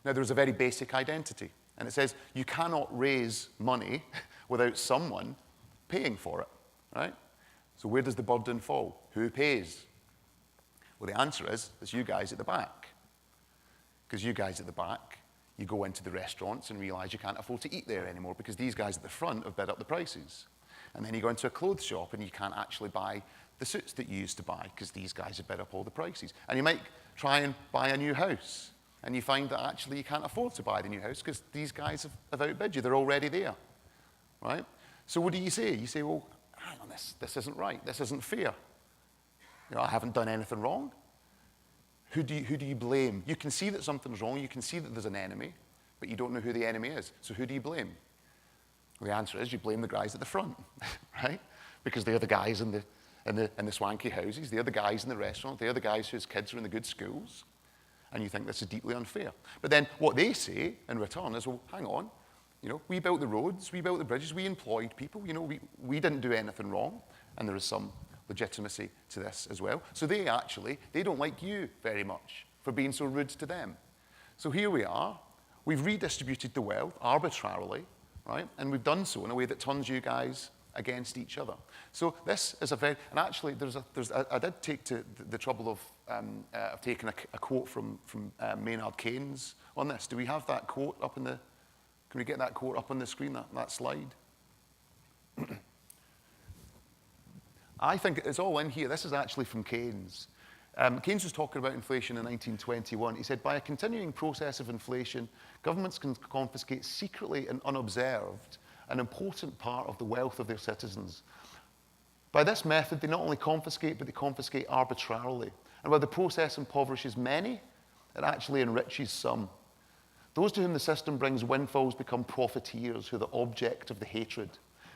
Now, there's a very basic identity, and it says you cannot raise money without someone paying for it, right? So where does the burden fall? Who pays? Well, the answer is, it's you guys at the back. Because you guys at the back, you go into the restaurants and realize you can't afford to eat there anymore because these guys at the front have bid up the prices. And then you go into a clothes shop and you can't actually buy the suits that you used to buy because these guys have bid up all the prices. And you might try and buy a new house, and you find that actually you can't afford to buy the new house because these guys have outbid you. They're already there, right? So what do you say? You say, well, hang on, this isn't right. This isn't fair. You know, I haven't done anything wrong. Who do you blame? You can see that something's wrong. You can see that there's an enemy, but you don't know who the enemy is. So who do you blame? Well, the answer is you blame the guys at the front, right? Because they're the guys in the swanky houses. They're the guys in the restaurant. They're the guys whose kids are in the good schools. And you think this is deeply unfair. But then what they say in return is, well, hang on. You know, we built the roads. We built the bridges. We employed people. You know, we didn't do anything wrong. And there is some legitimacy to this as well. So they don't like you very much for being so rude to them. So here we are. We've redistributed the wealth arbitrarily, right? And we've done so in a way that turns you guys against each other. So this is a very, and actually I did take the trouble of taking a quote from Maynard Keynes on this. Do we have that quote up in the, can we get that quote up on the screen, that slide? I think it's all in here. This is actually from Keynes. Keynes was talking about inflation in 1921. He said, by a continuing process of inflation, governments can confiscate secretly and unobserved an important part of the wealth of their citizens. By this method, they not only confiscate, but they confiscate arbitrarily. And while the process impoverishes many, it actually enriches some. Those to whom the system brings windfalls become profiteers who are the object of the hatred.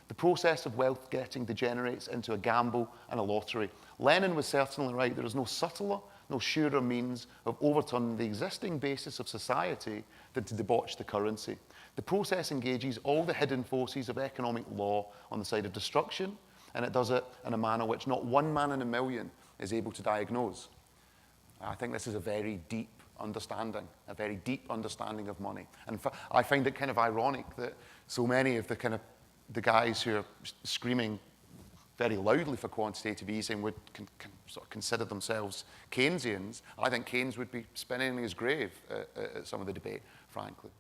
The process of wealth getting degenerates into a gamble and a lottery. Lenin was certainly right. There is no subtler, no surer means of overturning the existing basis of society than to debauch the currency. The process engages all the hidden forces of economic law on the side of destruction, and it does it in a manner which not one man in a million is able to diagnose. I think this is a very deep understanding of money. And I find it kind of ironic that so many of the guys who are screaming very loudly for quantitative easing would sort of consider themselves Keynesians. I think Keynes would be spinning in his grave at some of the debate, frankly.